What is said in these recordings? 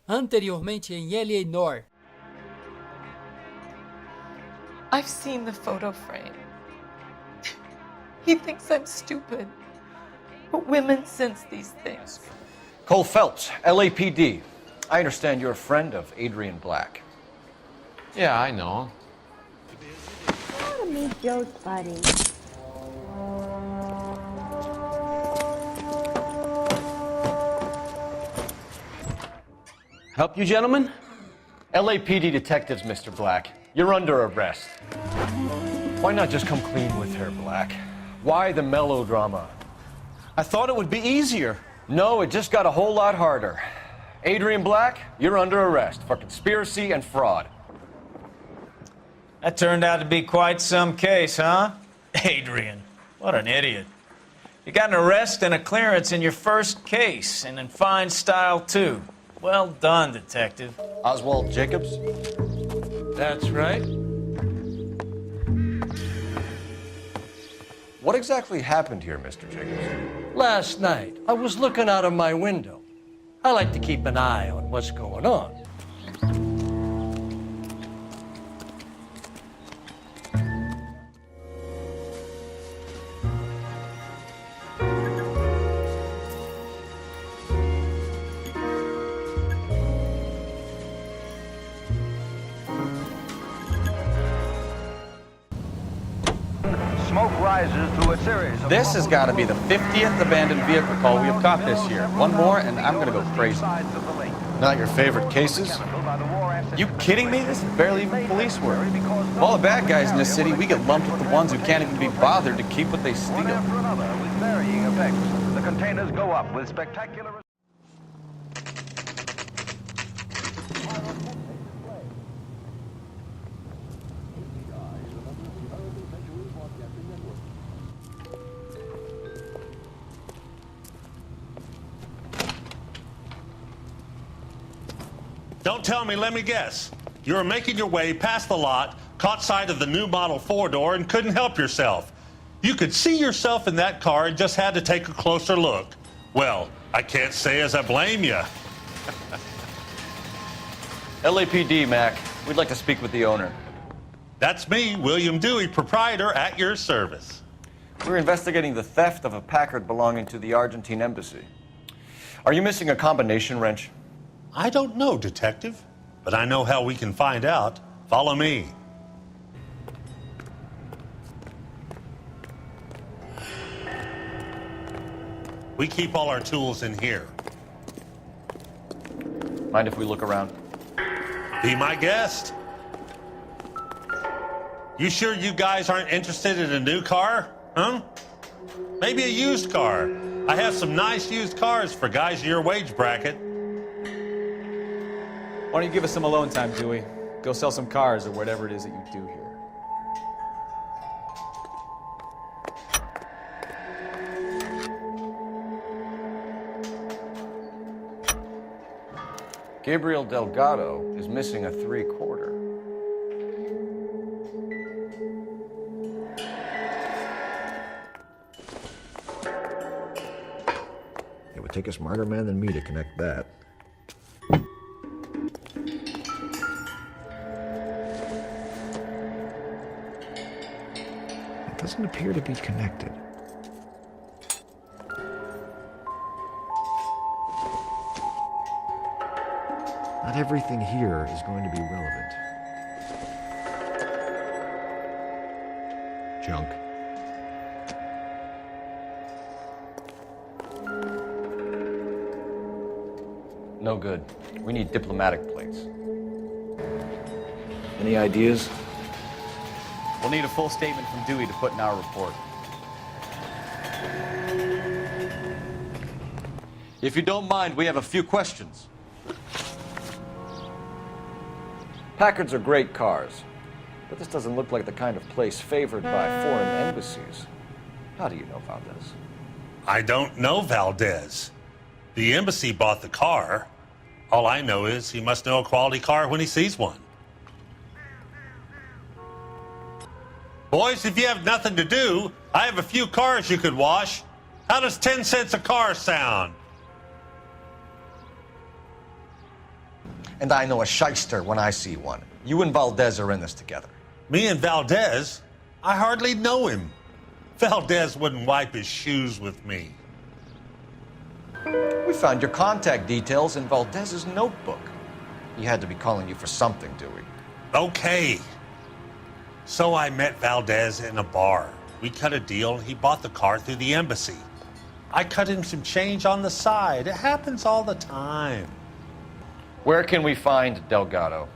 Anteriormente em L.A. Noire. I've seen the photo frame. He thinks I'm stupid. But women sense these things. Cole Phelps, LAPD. I understand you're a friend of Adrian Black. Yeah, I know. I want to meet Joe's buddy. Help you, gentlemen? LAPD detectives, Mr. Black. You're under arrest. Why not just come clean with her, Black? Why the melodrama? I thought it would be easier. No, it just got a whole lot harder. Adrian Black, you're under arrest for conspiracy and fraud. That turned out to be quite some case, huh? Adrian, what an idiot. You got an arrest and a clearance in your first case, and in fine style, too. Well done, Detective. Oswald Jacobs? That's right. What exactly happened here, Mr. Jacobs? Last night, I was looking out of my window. I like to keep an eye on what's going on. Smoke rises through a series of... This has got to be the 50th abandoned vehicle call we have caught this year. One more, and I'm going to go crazy. Not your favorite cases? You kidding me? This is barely even police work. Of all the bad guys in this city, we get lumped with the ones who can't even be bothered to keep what they steal. One after another, with varying effects, the containers go up with spectacular... Don't tell me, let me guess. You were making your way past the lot, caught sight of the new model 4-door, and couldn't help yourself. You could see yourself in that car and just had to take a closer look. Well, I can't say as I blame you. LAPD, Mac. We'd like to speak with the owner. That's me, William Dewey, proprietor, at your service. We're investigating the theft of a Packard belonging to the Argentine embassy. Are you missing a combination wrench? I don't know, Detective, but I know how we can find out. Follow me. We keep all our tools in here. Mind if we look around? Be my guest. You sure you guys aren't interested in a new car? Huh? Maybe a used car. I have some nice used cars for guys in your wage bracket. Why don't you give us some alone time, Dewey? Go sell some cars or whatever it is that you do here. Gabriel Delgado is missing a 3/4. It would take a smarter man than me to connect that. It doesn't appear to be connected. Not everything here is going to be relevant. Junk. No good. We need diplomatic plates. Any ideas? We'll need a full statement from Dewey to put in our report. If you don't mind, we have a few questions. Packards are great cars, but this doesn't look like the kind of place favored by foreign embassies. How do you know Valdez? I don't know Valdez. The embassy bought the car. All I know is he must know a quality car when he sees one. Boys, if you have nothing to do, I have a few cars you could wash. How does 10 cents a car sound? And I know a shyster when I see one. You and Valdez are in this together. Me and Valdez? I hardly know him. Valdez wouldn't wipe his shoes with me. We found your contact details in Valdez's notebook. He had to be calling you for something, Dewey. Okay. So I met Valdez in a bar. We cut a deal. He bought the car through the embassy. I cut him some change on the side. It happens all the time. Where can we find Delgado?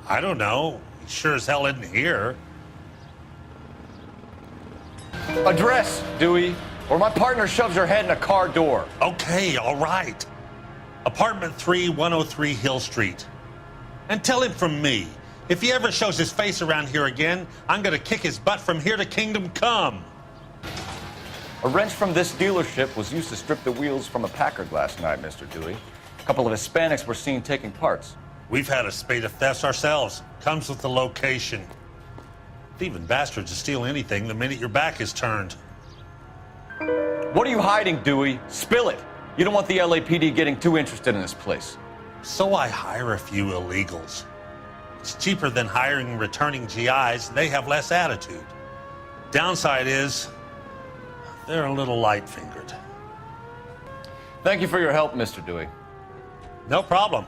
I don't know. He sure as hell isn't here. Address, Dewey, or my partner shoves her head in a car door. Okay, all right. Apartment 3, 103 Hill Street. And tell him from me, if he ever shows his face around here again, I'm gonna kick his butt from here to Kingdom Come. A wrench from this dealership was used to strip the wheels from a Packard last night, Mr. Dewey. A couple of Hispanics were seen taking parts. We've had a spate of thefts ourselves. Comes with the location. Thieving bastards will steal anything the minute your back is turned. What are you hiding, Dewey? Spill it. You don't want the LAPD getting too interested in this place. So I hire a few illegals. It's cheaper than hiring returning GIs. They have less attitude. Downside is, they're a little light-fingered. Thank you for your help, Mr. Dewey. No problem.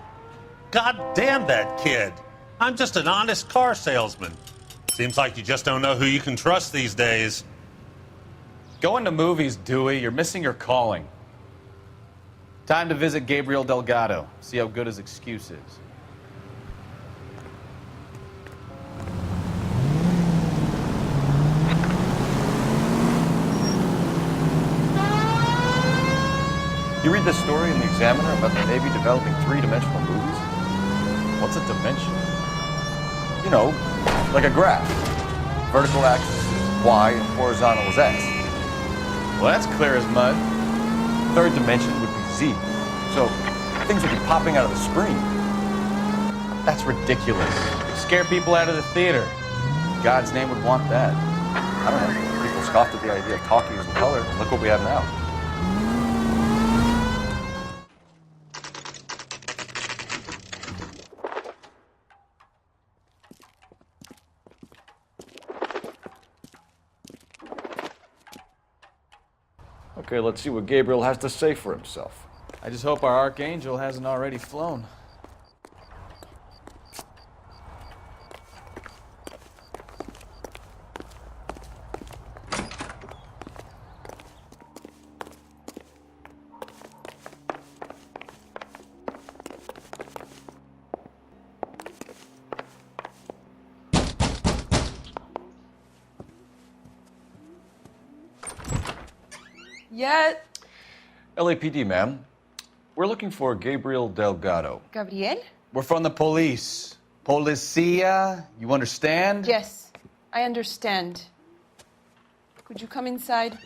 God damn that kid. I'm just an honest car salesman. Seems like you just don't know who you can trust these days. Going to movies, Dewey. You're missing your calling. Time to visit Gabriel Delgado. See how good his excuse is. You read this story in the Examiner about the Navy developing three-dimensional movies? What's a dimension? You know, like a graph. Vertical axis is Y and horizontal is X. Well, that's clear as mud. Third dimension would be Z. So things would be popping out of the screen. That's ridiculous. Scare people out of the theater. God's name would want that. I don't know. People scoffed at the idea of talkies in color. Look what we have now. Okay, let's see what Gabriel has to say for himself. I just hope our archangel hasn't already flown. Yet. LAPD, ma'am. We're looking for Gabriel Delgado. Gabriel? We're from the police. Policia, you understand? Yes, I understand. Could you come inside?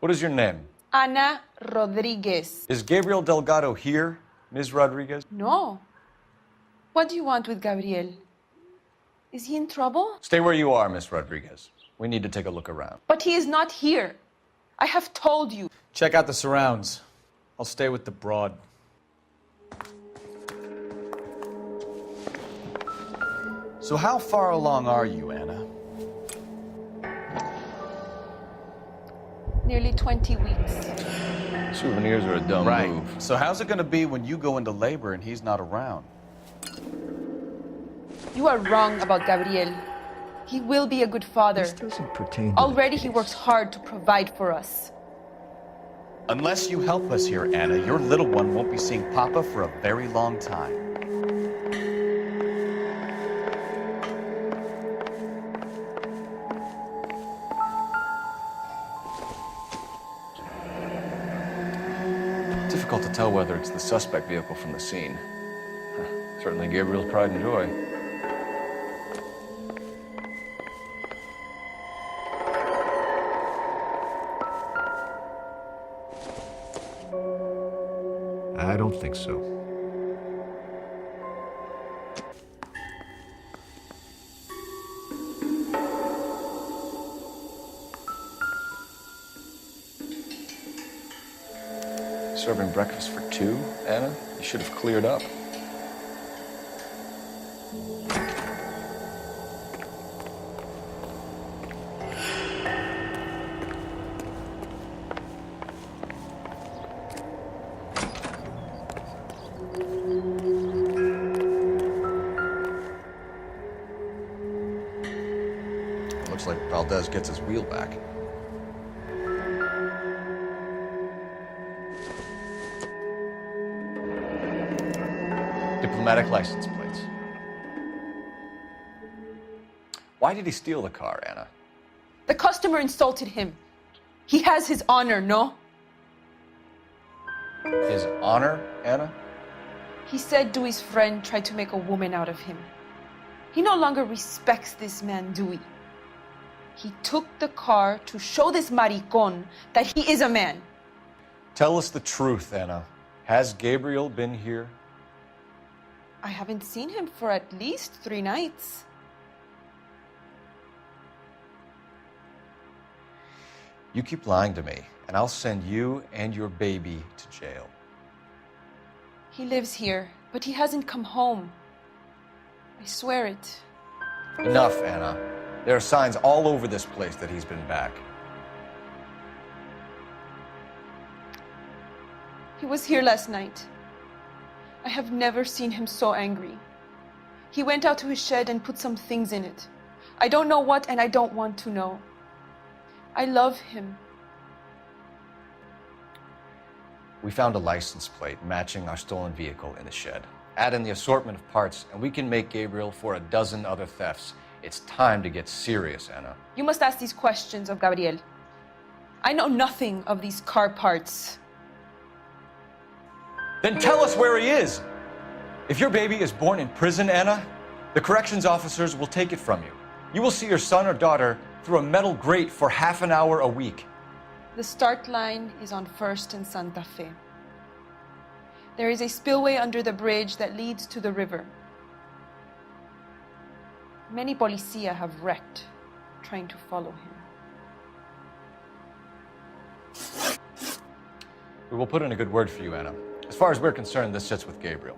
What is your name? Ana Rodriguez. Is Gabriel Delgado here, Ms. Rodriguez? No. What do you want with Gabriel? Is he in trouble? Stay where you are, Ms. Rodriguez. We need to take a look around. But he is not here. I have told you. Check out the surrounds. I'll stay with the broad. So how far along are you, Anna? Nearly 20 weeks. Souvenirs are a dumb move. So how's it gonna be when you go into labor and he's not around? You are wrong about Gabriel. He will be a good father. This doesn't pertain to Already the he case. works hard to provide for us. Unless you help us here, Anna, your little one won't be seeing Papa for a very long time. Difficult to tell whether it's the suspect vehicle from the scene. Certainly Gabriel's pride and joy. I don't think so. Serving breakfast for two, Anna? You should have cleared up. Looks like Valdez gets his wheel back. Diplomatic license plates. Why did he steal the car, Anna? The customer insulted him. He has his honor, no? His honor, Anna? He said Dewey's friend tried to make a woman out of him. He no longer respects this man, Dewey. He took the car to show this maricon that he is a man. Tell us the truth, Anna. Has Gabriel been here? I haven't seen him for at least 3 nights. You keep lying to me, and I'll send you and your baby to jail. He lives here, but he hasn't come home. I swear it. Enough, Anna. There are signs all over this place that he's been back. He was here last night. I have never seen him so angry. He went out to his shed and put some things in it. I don't know what, and I don't want to know. I love him. We found a license plate matching our stolen vehicle in the shed. Add in the assortment of parts, and we can make Gabriel for a dozen other thefts. It's time to get serious, Anna. You must ask these questions of Gabriel. I know nothing of these car parts. Then tell us where he is! If your baby is born in prison, Anna, the corrections officers will take it from you. You will see your son or daughter through a metal grate for half an hour a week. The start line is on 1st and Santa Fe. There is a spillway under the bridge that leads to the river. Many policia have wrecked trying to follow him. We will put in a good word for you, Anna. As far as we're concerned, this sits with Gabriel.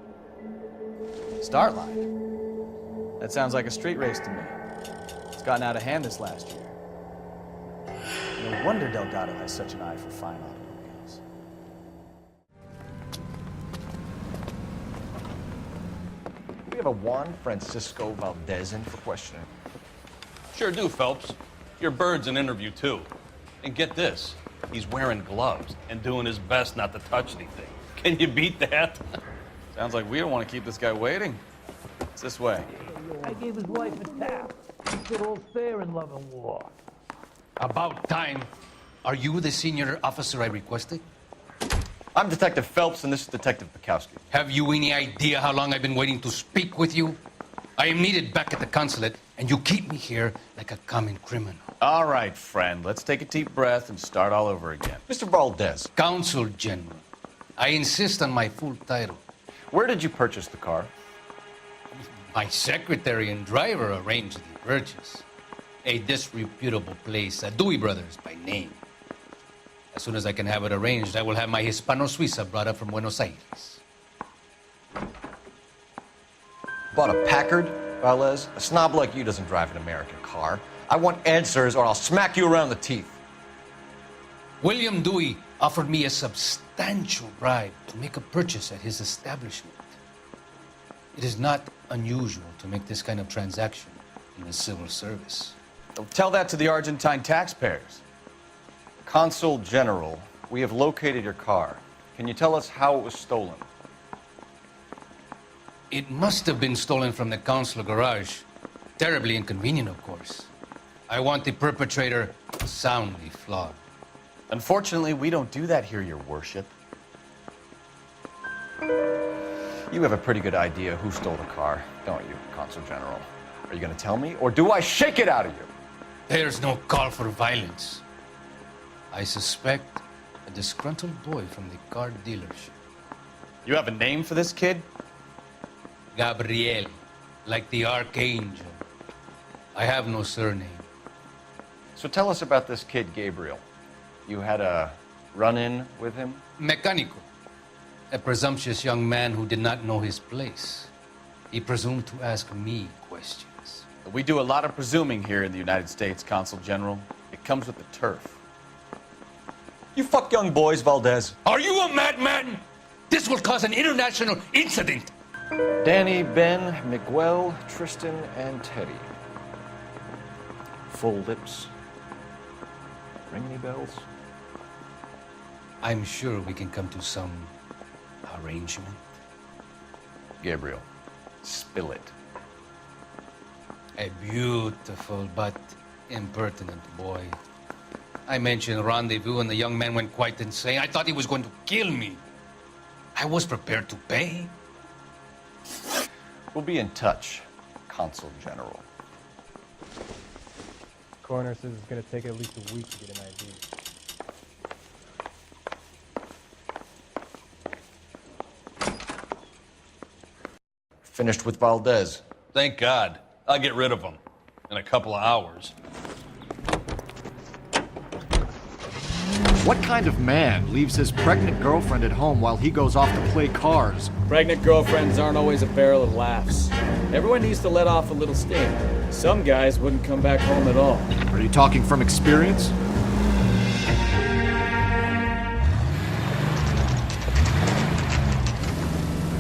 Start line? That sounds like a street race to me. It's gotten out of hand this last year. No wonder Delgado has such an eye for fine automobiles. We have a Juan Francisco Valdez in for questioning. Sure do, Phelps. Your bird's an interview, too. And get this, he's wearing gloves and doing his best not to touch anything. Can you beat that? Sounds like we don't want to keep this guy waiting. It's this way. I gave his wife a tap. It's all fair in love and war. About time. Are you the senior officer I requested? I'm Detective Phelps, and this is Detective Bukowski. Have you any idea how long I've been waiting to speak with you? I am needed back at the consulate, and you keep me here like a common criminal. All right, friend. Let's take a deep breath and start all over again. Mr. Valdez. Consul General. I insist on my full title. Where did you purchase the car? My secretary and driver arranged the purchase. A disreputable place, Dewey Brothers by name. As soon as I can have it arranged, I will have my Hispano Suiza brought up from Buenos Aires. Bought a Packard, Valdez? A snob like you doesn't drive an American car. I want answers or I'll smack you around the teeth. William Dewey offered me a substantial bribe to make a purchase at his establishment. It is not unusual to make this kind of transaction in the civil service. Don't tell that to the Argentine taxpayers. Consul General, we have located your car. Can you tell us how it was stolen? It must have been stolen from the consular garage. Terribly inconvenient, of course. I want the perpetrator soundly flogged. Unfortunately, we don't do that here, Your Worship. You have a pretty good idea who stole the car, don't you, Consul General? Are you going to tell me, or do I shake it out of you? There's no call for violence. I suspect a disgruntled boy from the car dealership. You have a name for this kid? Gabriel, like the archangel. I have no surname. So tell us about this kid, Gabriel. You had a run-in with him? Mecánico. A presumptuous young man who did not know his place. He presumed to ask me questions. We do a lot of presuming here in the United States, Consul General. It comes with the turf. You fuck young boys, Valdez. Are you a madman? This will cause an international incident. Danny, Ben, Miguel, Tristan, and Teddy. Full lips. Ring any bells? I'm sure we can come to some arrangement. Gabriel, spill it. A beautiful but impertinent boy. I mentioned rendezvous and the young man went quite insane. I thought he was going to kill me. I was prepared to pay. We'll be in touch, Consul General. Coroner says it's going to take at least a week to get an ID. Finished with Valdez. Thank God. I'll get rid of him in a couple of hours. What kind of man leaves his pregnant girlfriend at home while he goes off to play cars? Pregnant girlfriends aren't always a barrel of laughs. Everyone needs to let off a little steam. Some guys wouldn't come back home at all. Are you talking from experience?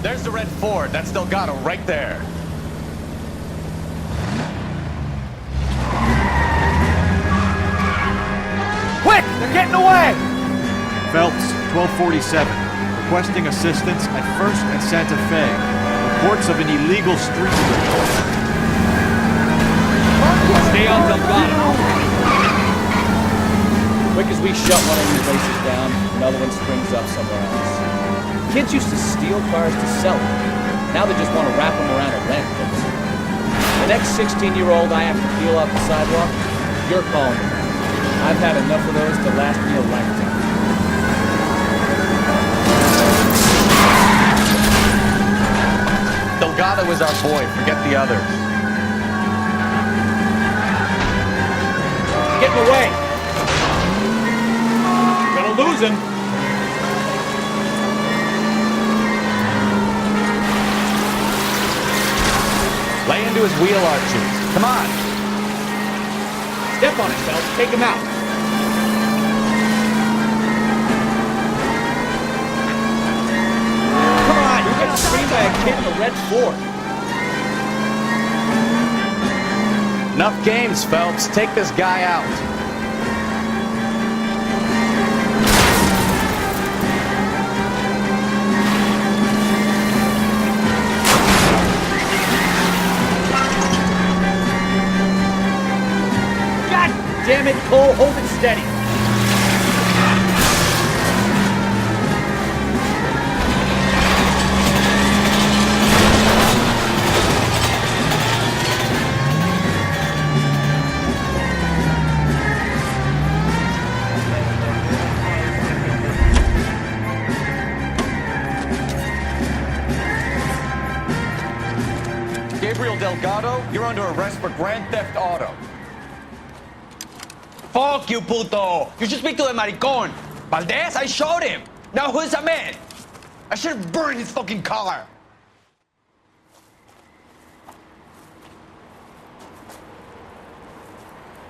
There's the red Ford. That's Delgado right there. Quick! They're getting away! Phelps, 1247. Requesting assistance at 1st and Santa Fe. Reports of an illegal street race. Stay on Delgado. Quick as we shut one of these races down, another one springs up somewhere else. Kids used to steal cars to sell them. Now they just want to wrap them around a lamppost. The next 16-year-old I have to peel off the sidewalk, you're calling me. I've had enough of those to last me a lifetime. Delgado is our boy. Forget the others. Getting away. Gonna lose him. Lay into his wheel arches. Come on. Step on it, Phelps. Take him out. Come on, you're getting screened by a kid in a red Ford. Enough games, Phelps. Take this guy out. Damn it, Cole, hold it steady. Gabriel Delgado, you're under arrest for grand theft auto. Fuck you, puto! You should speak to the maricón. Valdez, I showed him. Now who's the man? I should have burned his fucking car.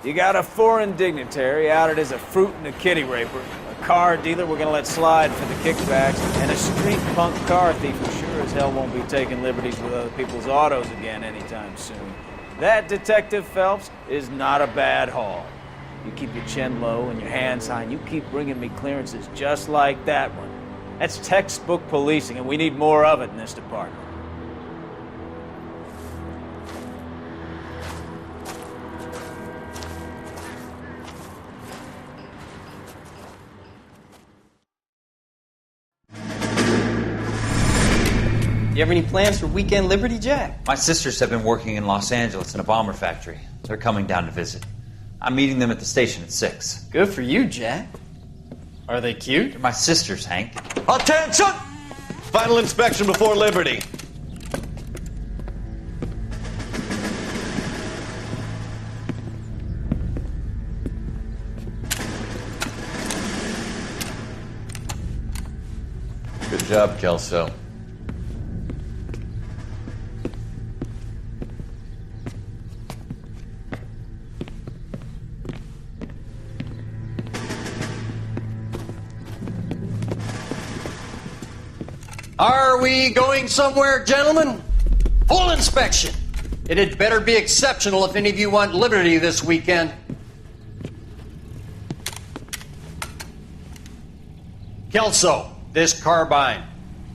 You got a foreign dignitary outed as a fruit and a kitty raper, a car dealer we're gonna let slide for the kickbacks, and a street punk car thief who sure as hell won't be taking liberties with other people's autos again anytime soon. That, Detective Phelps, is not a bad haul. You keep your chin low and your hands high, and you keep bringing me clearances just like that one. That's textbook policing, and we need more of it in this department. You have any plans for weekend Liberty, Jack? My sisters have been working in Los Angeles in a bomber factory. They're coming down to visit. I'm meeting them at the station at 6. Good for you, Jack. Are they cute? They're my sisters, Hank. Attention! Final inspection before Liberty. Good job, Kelso. Are we going somewhere, gentlemen? Full inspection. It had better be exceptional if any of you want liberty this weekend. Kelso, this carbine.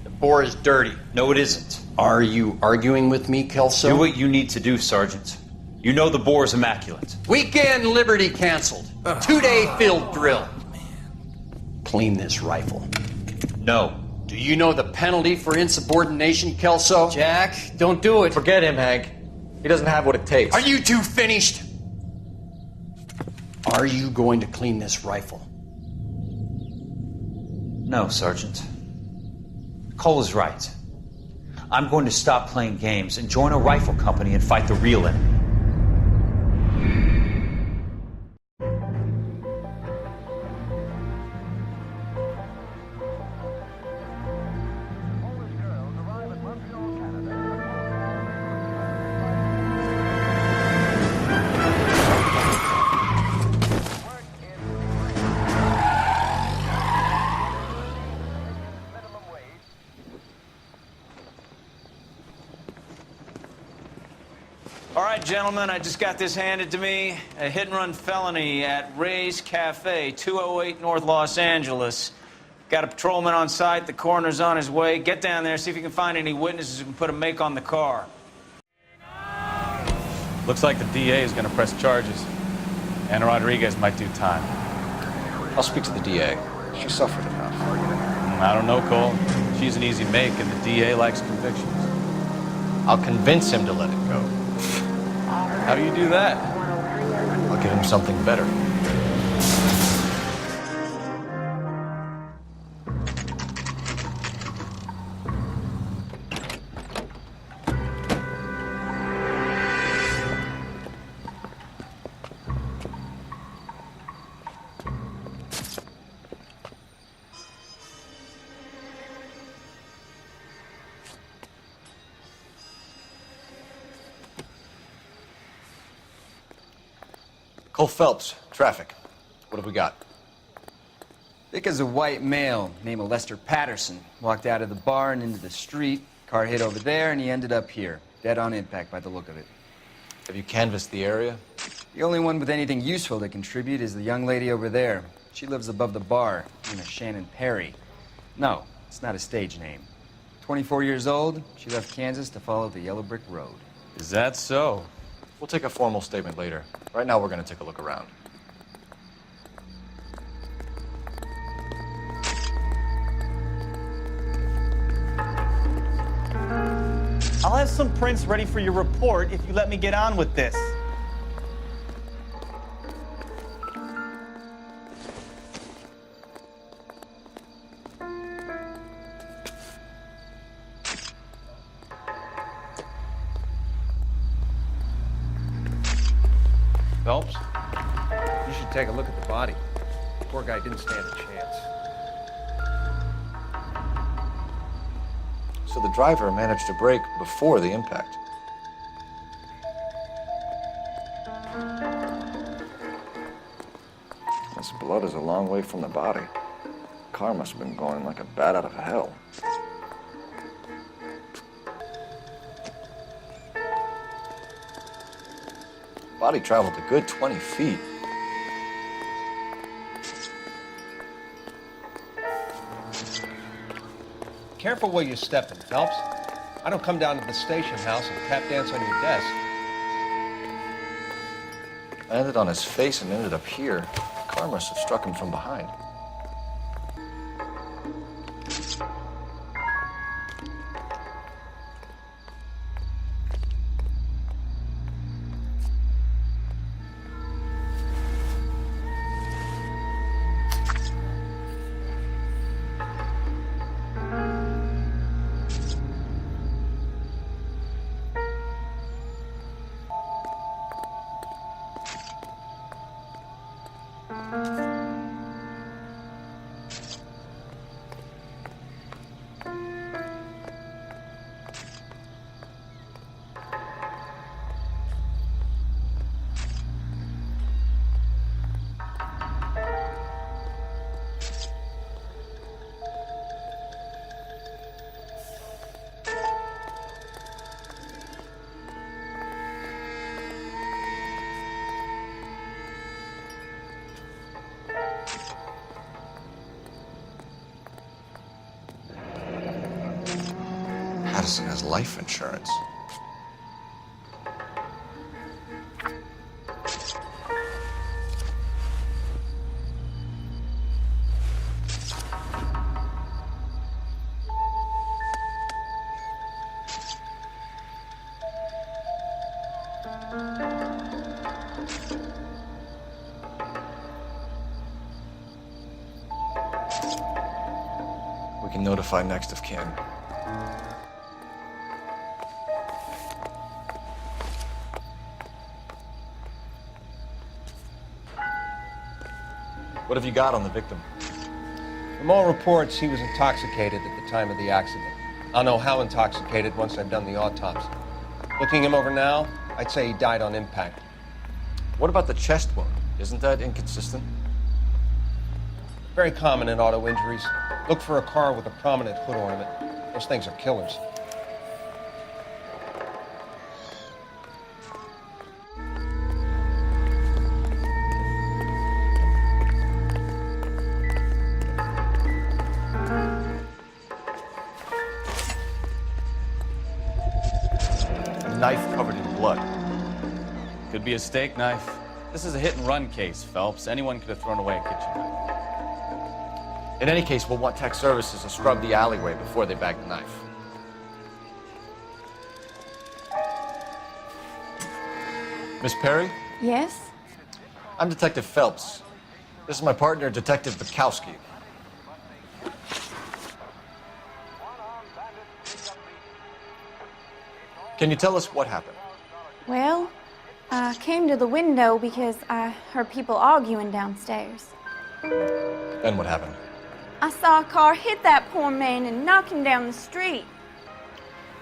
The bore is dirty. No, it isn't. Are you arguing with me, Kelso? Do what you need to do, Sergeant. You know the bore is immaculate. Weekend liberty canceled. 2-day field drill. Clean this rifle. No. Do you know the penalty for insubordination, Kelso? Jack, don't do it. Forget him, Hank. He doesn't have what it takes. Are you two finished? Are you going to clean this rifle? No, Sergeant. Cole is right. I'm going to stop playing games and join a rifle company and fight the real enemy. All right, gentlemen, I just got this handed to me. A hit-and-run felony at Ray's Cafe, 208 North Los Angeles. Got a patrolman on site. The coroner's on his way. Get down there, see if you can find any witnesses who can put a make on the car. Looks like the DA is going to press charges. Anna Rodriguez might do time. I'll speak to the DA. She suffered enough. I don't know, Cole. She's an easy make, and the DA likes convictions. I'll convince him to let it go. How do you do that? I'll give him something better. Cole Phelps, traffic. What have we got? Thick as a white male, named Lester Patterson. Walked out of the bar and into the street. Car hit over there, and he ended up here. Dead on impact by the look of it. Have you canvassed the area? The only one with anything useful to contribute is the young lady over there. She lives above the bar, named Shannon Perry. No, it's not a stage name. 24 years old, she left Kansas to follow the yellow brick road. Is that so? We'll take a formal statement later. Right now, we're going to take a look around. I'll have some prints ready for your report if you let me get on with this. Phelps, you should take a look at the body. The poor guy didn't stand a chance. So the driver managed to brake before the impact. This blood is a long way from the body. The car must have been going like a bat out of hell. Body traveled a good 20 feet. Careful where you're stepping, Phelps. I don't come down to the station house and tap dance on your desk. I landed on his face and ended up here. The car must have struck him from behind. Madison has life insurance. We can notify next of kin. What have you got on the victim? From all reports, he was intoxicated at the time of the accident. I'll know how intoxicated once I've done the autopsy. Looking him over now, I'd say he died on impact. What about the chest wound? Isn't that inconsistent? Very common in auto injuries. Look for a car with a prominent hood ornament. Those things are killers. A knife covered in blood. Could be a steak knife. This is a hit-and-run case, Phelps. Anyone could have thrown away a kitchen knife. In any case, we'll want tech services to scrub the alleyway before they bag the knife. Miss Perry? Yes? I'm Detective Phelps. This is my partner, Detective Bukowski. Can you tell us what happened? Well, I came to the window because I heard people arguing downstairs. Then what happened? I saw a car hit that poor man and knock him down the street.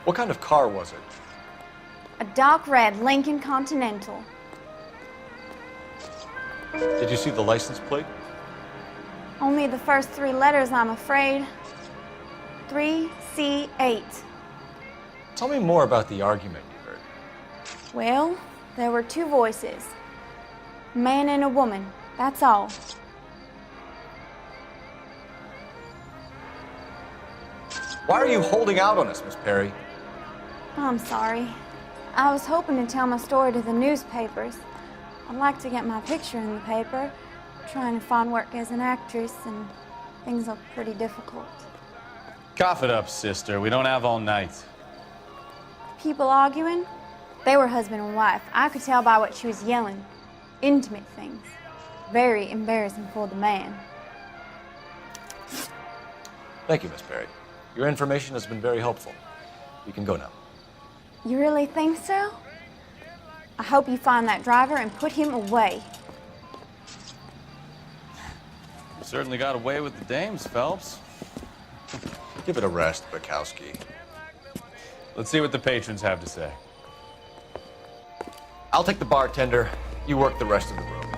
What kind of car was it? A dark red Lincoln Continental. Did you see the license plate? Only the first 3 letters, I'm afraid. 3C8. Tell me more about the argument you heard. Well, there were 2 voices. A man and a woman, that's all. Why are you holding out on us, Miss Perry? I'm sorry. I was hoping to tell my story to the newspapers. I'd like to get my picture in the paper. Trying to find work as an actress, and things look pretty difficult. Cough it up, sister. We don't have all night. People arguing? They were husband and wife. I could tell by what she was yelling. Intimate things. Very embarrassing for the man. Thank you, Miss Perry. Your information has been very helpful. You can go now. You really think so? I hope you find that driver and put him away. You certainly got away with the dames, Phelps. Give it a rest, Bukowski. Let's see what the patrons have to say. I'll take the bartender. You work the rest of the room.